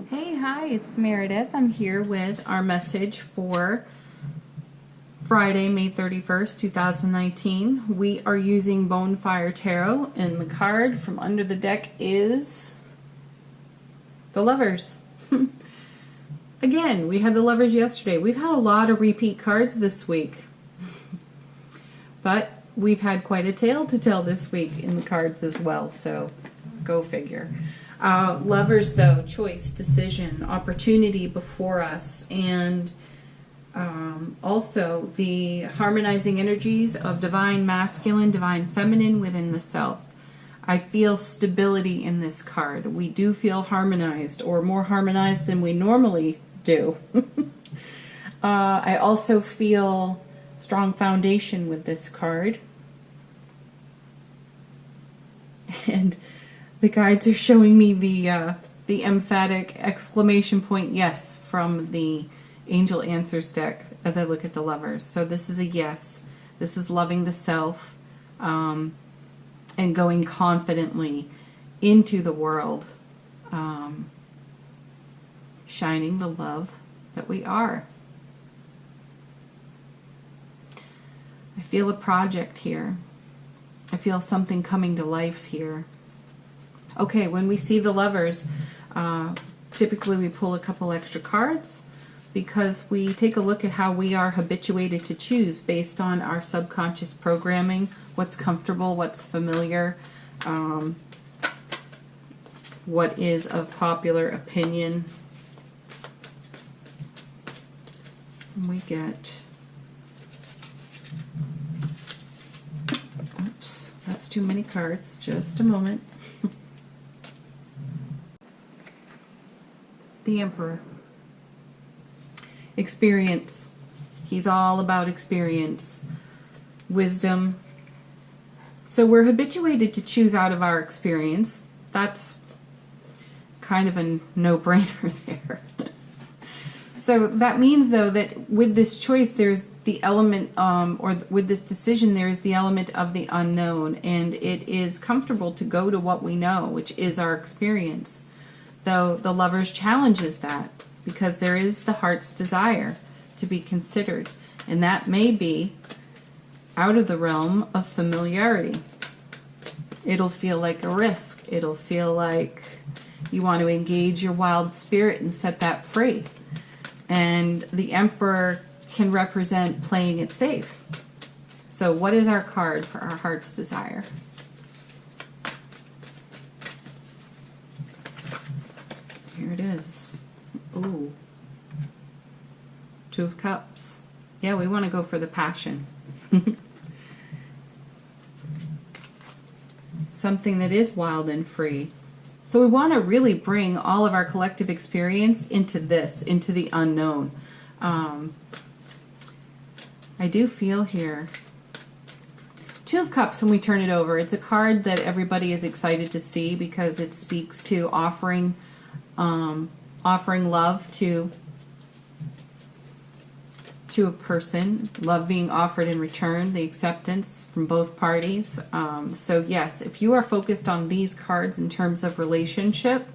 Hey, hi, it's Meredith. I'm here with our message for Friday, May 31st, 2019. We are using Bonefire Tarot, and the card from under the deck is the Lovers. Again, we had the Lovers yesterday. We've had a lot of repeat cards this week, but we've had quite a tale to tell this week in the cards as well, so go figure. Lovers, though, choice, decision, opportunity before us, and also the harmonizing energies of divine masculine, divine feminine within the self. I feel stability in this card. We do feel harmonized, or more harmonized than we normally do. I also feel strong foundation with this card. And the guides are showing me the emphatic exclamation point yes from the Angel Answers deck as I look at the Lovers. So this is a yes. This is loving the self and going confidently into the world, shining the love that we are. I feel a project here. I feel something coming to life here. Okay, when we see the Lovers, typically we pull a couple extra cards because we take a look at how we are habituated to choose based on our subconscious programming, what's comfortable, what's familiar, what is of popular opinion. And we get, oops, that's too many cards, just a moment. The Emperor. Experience. He's all about experience. Wisdom. So we're habituated to choose out of our experience. That's kind of a no-brainer there. So that means, though, that with this choice there's the element, or with this decision there's the element of the unknown, and it is comfortable to go to what we know, which is our experience. Though the Lovers challenges that, because there is the heart's desire to be considered, and that may be out of the realm of familiarity. It'll feel like a risk. It'll feel like you want to engage your wild spirit and set that free. And the Emperor can represent playing it safe. So what is our card for our heart's desire? Here it is. Ooh. Two of Cups. Yeah, we want to go for the passion. Something that is wild and free. So we want to really bring all of our collective experience into this, into the unknown. I do feel here. Two of Cups, when we turn it over, it's a card that everybody is excited to see because it speaks to offering love to a person, love being offered in return, the acceptance from both parties. So yes, if you are focused on these cards in terms of relationship,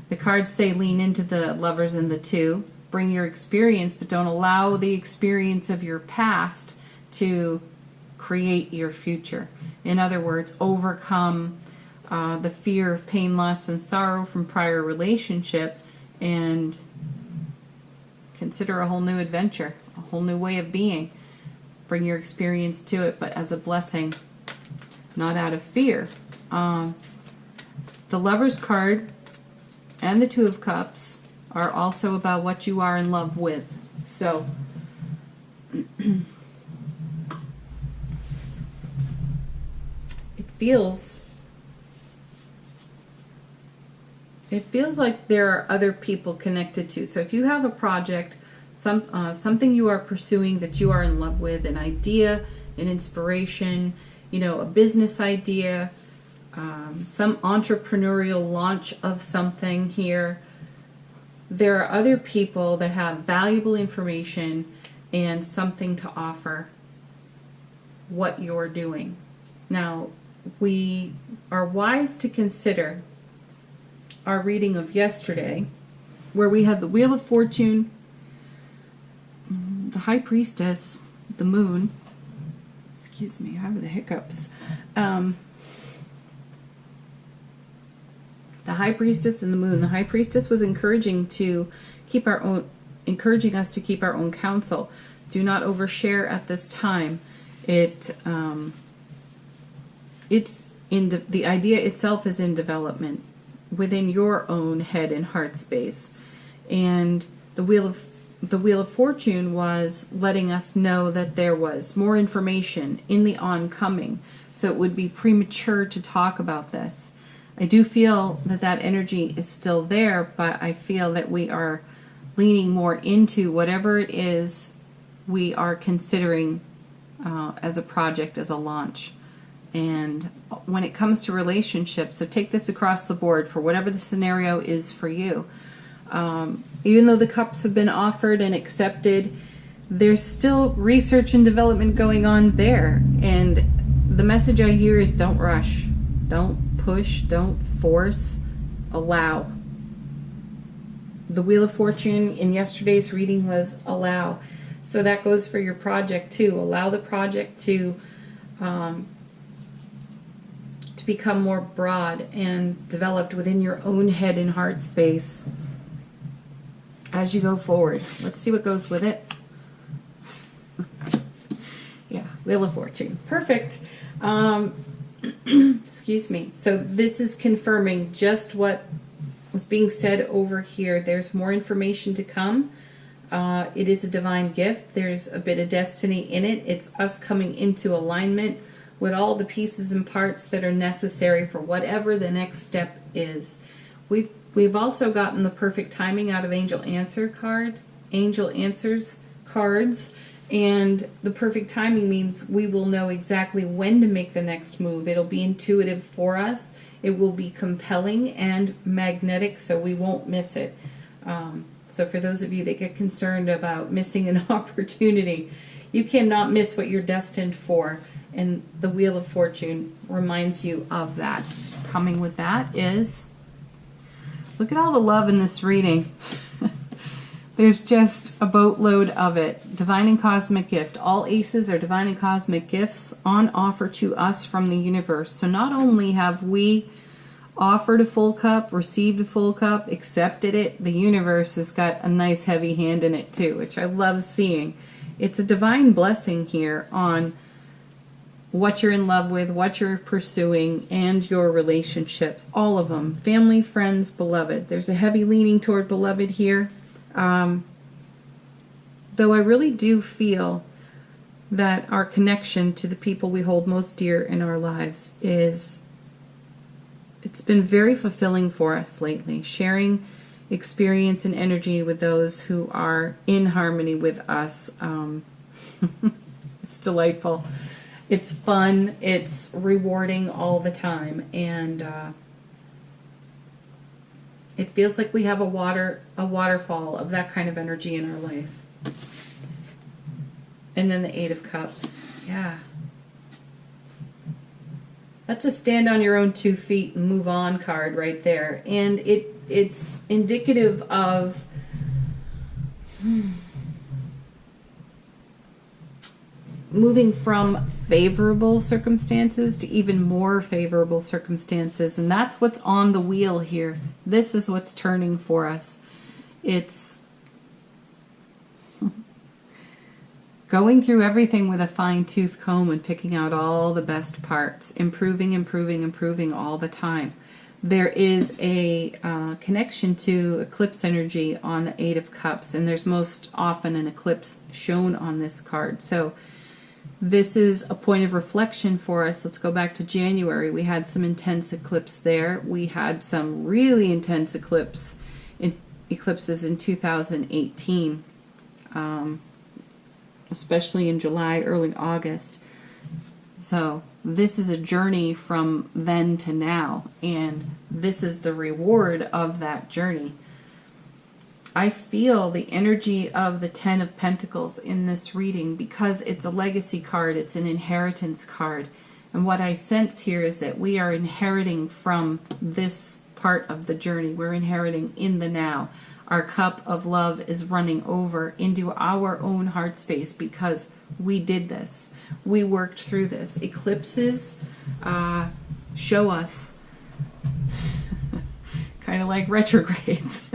the cards say lean into the Lovers and the Two. Bring your experience, but don't allow the experience of your past to create your future. In other words, overcome the fear of pain, loss, and sorrow from prior relationship and consider a whole new adventure, a whole new way of being. Bring your experience to it, but as a blessing, not out of fear. The Lovers card and the Two of Cups are also about what you are in love with. So it feels like there are other people connected to. So if you have a project, something you are pursuing that you are in love with, an idea, an inspiration, a business idea, some entrepreneurial launch of something here, there are other people that have valuable information and something to offer what you're doing. Now, we are wise to consider our reading of yesterday, where we had the Wheel of Fortune, the High Priestess, the Moon. Excuse me, I have the hiccups. The High Priestess and the Moon. The High Priestess was encouraging us to keep our own counsel. Do not overshare at this time. The idea itself is in development within your own head and heart space. And the Wheel of Fortune was letting us know that there was more information in the oncoming, so it would be premature to talk about this. I do feel that that energy is still there, but I feel that we are leaning more into whatever it is we are considering as a project, as a launch. And when it comes to relationships, so take this across the board for whatever the scenario is for you. Even though the cups have been offered and accepted, there's still research and development going on there. And the message I hear is don't rush. Don't push. Don't force. Allow. The Wheel of Fortune in yesterday's reading was allow. So that goes for your project too. Allow the project to become more broad and developed within your own head and heart space as you go forward. Let's see what goes with it. Yeah, Wheel of Fortune. Perfect. Excuse me. So this is confirming just what was being said over here. There's more information to come. It is a divine gift. There's a bit of destiny in it. It's us coming into alignment with all the pieces and parts that are necessary for whatever the next step is. We've also gotten the perfect timing out of Angel Answers cards, and the perfect timing means we will know exactly when to make the next move. It'll be intuitive for us. It will be compelling and magnetic, so we won't miss it. So for those of you that get concerned about missing an opportunity, you cannot miss what you're destined for. And the Wheel of Fortune reminds you of that. Coming with that is, look at all the love in this reading. There's just a boatload of it. Divine and cosmic gift. All aces are divine and cosmic gifts on offer to us from the universe. So not only have we offered a full cup, received a full cup, accepted it, the universe has got a nice heavy hand in it too, which I love seeing. It's a divine blessing here on what you're in love with, what you're pursuing, and your relationships. All of them. Family, friends, beloved. There's a heavy leaning toward beloved here. Though I really do feel that our connection to the people we hold most dear in our lives it's been very fulfilling for us lately. Sharing experience and energy with those who are in harmony with us. It's delightful. It's fun. It's rewarding all the time. And it feels like we have a waterfall of that kind of energy in our life. And then the Eight of Cups. Yeah. That's a stand on your own 2 feet and move on card right there. And it's indicative of moving from favorable circumstances to even more favorable circumstances. And that's what's on the wheel here. This is what's turning for us. It's going through everything with a fine-tooth comb and picking out all the best parts. Improving, improving, improving all the time. There is a connection to eclipse energy on the Eight of Cups. And there's most often an eclipse shown on this card. So this is a point of reflection for us. Let's go back to January. We had some intense eclipse there. We had some really intense eclipses in 2018, especially in July, early August. So this is a journey from then to now, and this is the reward of that journey. I feel the energy of the Ten of Pentacles in this reading because it's a legacy card, it's an inheritance card. And what I sense here is that we are inheriting from this part of the journey. We're inheriting in the now. Our cup of love is running over into our own heart space because we did this. We worked through this. Eclipses show us, kind of like retrogrades,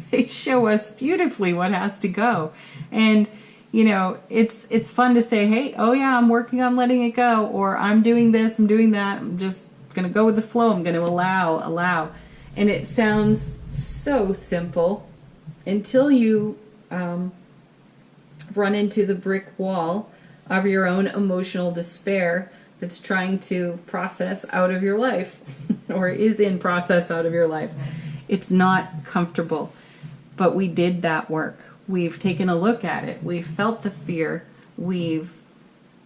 they show us beautifully what has to go. And you know, it's fun to say, hey, oh yeah, I'm working on letting it go, or I'm doing this, I'm doing that, I'm just going to go with the flow, I'm going to allow. And it sounds so simple until you run into the brick wall of your own emotional despair that's trying to process out of your life or is in process out of your life. It's not comfortable, but we did that work. We've taken a look at it. We've felt the fear. We've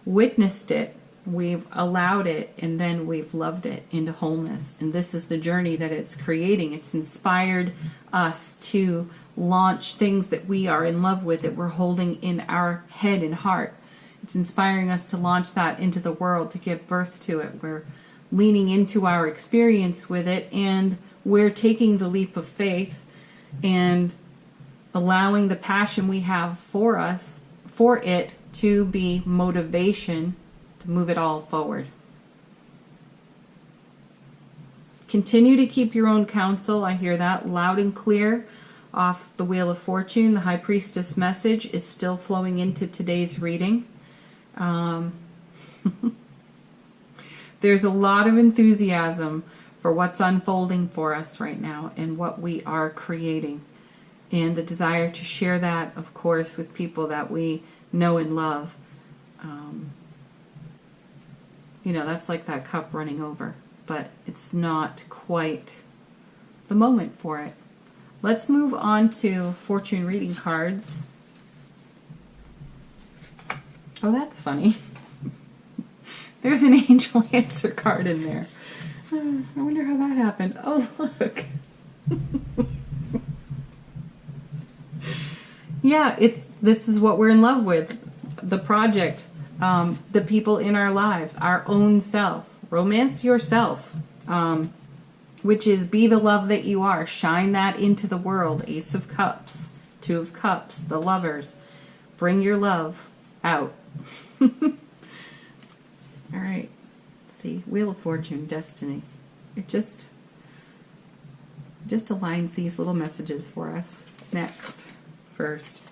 witnessed it. We've allowed it, and then we've loved it into wholeness. And this is the journey that it's creating. It's inspired us to launch things that we are in love with, that we're holding in our head and heart. It's inspiring us to launch that into the world, to give birth to it. We're leaning into our experience with it, and we're taking the leap of faith and allowing the passion we have for it to be motivation to move it all forward. Continue to keep your own counsel. I hear that loud and clear off the Wheel of Fortune. The High Priestess message is still flowing into today's reading. There's a lot of enthusiasm for what's unfolding for us right now and what we are creating. And the desire to share that, of course, with people that we know and love. You know, that's like that cup running over, but it's not quite the moment for it. Let's move on to fortune reading cards. Oh, that's funny. There's an angel answer card in there. I wonder how that happened. Oh, look. Yeah, this is what we're in love with. The project, the people in our lives, our own self. Romance yourself, which is be the love that you are. Shine that into the world. Ace of Cups, Two of Cups, the lovers. Bring your love out. All right. Let's see, Wheel of Fortune, Destiny. It just aligns these little messages for us. Next. First.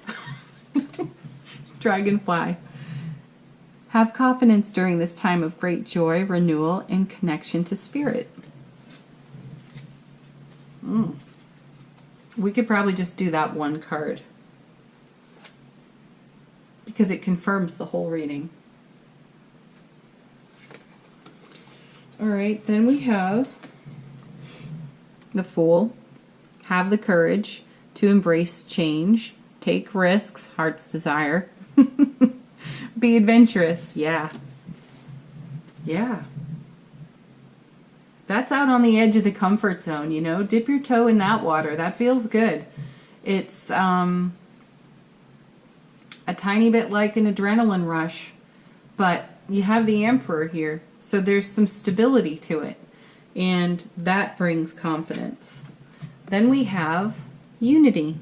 Dragonfly. Have confidence during this time of great joy, renewal, and connection to spirit. We could probably just do that one card because it confirms the whole reading. All right, then we have the Fool. Have the courage to embrace change, take risks, heart's desire. Be adventurous. Yeah. That's out on the edge of the comfort zone, you know. Dip your toe in that water. That feels good. It's a tiny bit like an adrenaline rush, but you have the Emperor here, so there's some stability to it, and that brings confidence. Then we have Unity.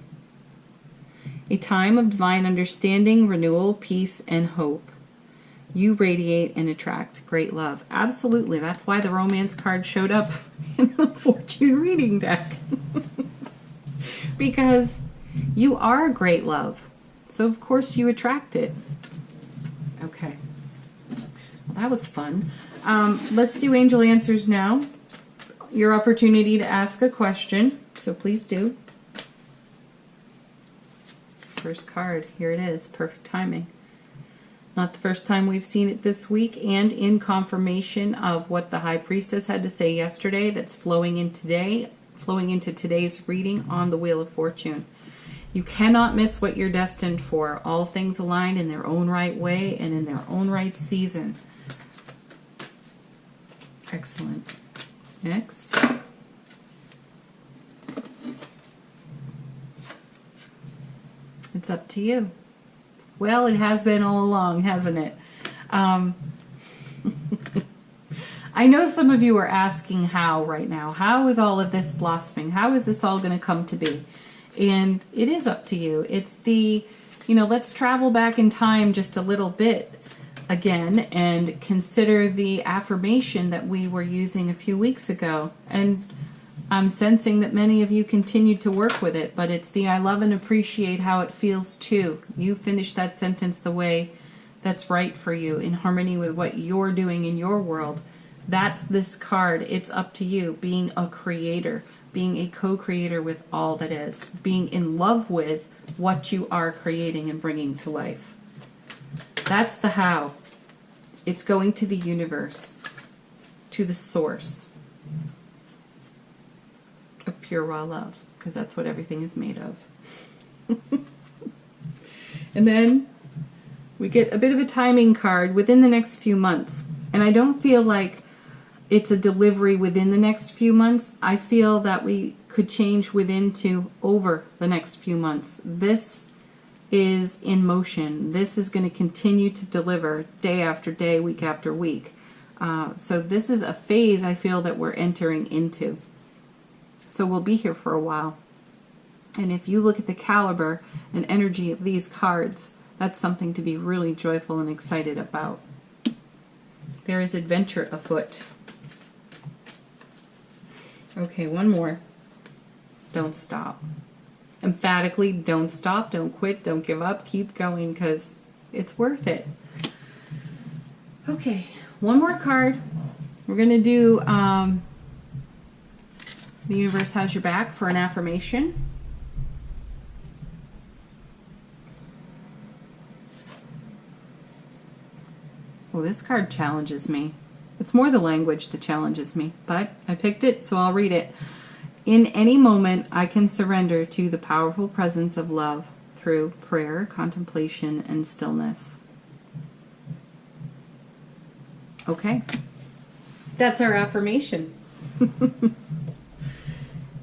A time of divine understanding, renewal, peace, and hope. You radiate and attract great love. Absolutely. That's why the romance card showed up in the fortune reading deck. Because you are great love. So of course you attract it. Okay. Well, that was fun. Let's do angel answers now. Your opportunity to ask a question. So please do. First card, here it is, perfect timing. Not the first time we've seen it this week, and in confirmation of what the High Priestess had to say yesterday, that's flowing into today's reading on the Wheel of Fortune. You cannot miss what you're destined for. All things aligned in their own right way and in their own right season. Excellent. Next. It's up to you. Well, it has been all along, hasn't it? I know some of you are asking how right now. How is all of this blossoming? How is this all going to come to be? And it is up to you. It's the, let's travel back in time just a little bit again and consider the affirmation that we were using a few weeks ago. And I'm sensing that many of you continued to work with it, but it's the I love and appreciate how it feels too. You finish that sentence the way that's right for you, in harmony with what you're doing in your world. That's this card. It's up to you. Being a creator, being a co-creator with all that is, being in love with what you are creating and bringing to life. That's the how. It's going to the universe, to the source of pure raw love, because that's what everything is made of. And then we get a bit of a timing card within the next few months. And I don't feel like it's a delivery within the next few months. I feel that we could change within to over the next few months. This is in motion. This is going to continue to deliver day after day, week after week. So this is a phase I feel that we're entering into. So we'll be here for a while. And if you look at the caliber and energy of these cards, that's something to be really joyful and excited about. There is adventure afoot. Okay, one more. Don't stop. Emphatically, don't stop, don't quit, don't give up, keep going, because it's worth it. Okay, one more card. We're going to do The Universe Has Your Back for an affirmation. Well, this card challenges me. It's more the language that challenges me, but I picked it, so I'll read it. In any moment, I can surrender to the powerful presence of love through prayer, contemplation, and stillness. Okay. That's our affirmation.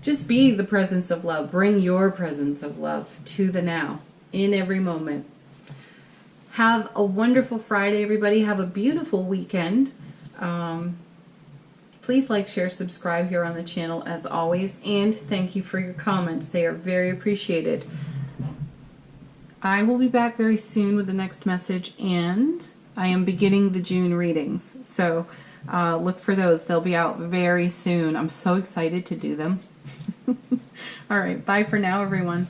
Just be the presence of love. Bring your presence of love to the now, in every moment. Have a wonderful Friday, everybody. Have a beautiful weekend. Please like, share, subscribe here on the channel as always, and thank you for your comments. They are very appreciated. I will be back very soon with the next message, and I am beginning the June readings, so look for those. They'll be out very soon. I'm so excited to do them. All right, bye for now, everyone.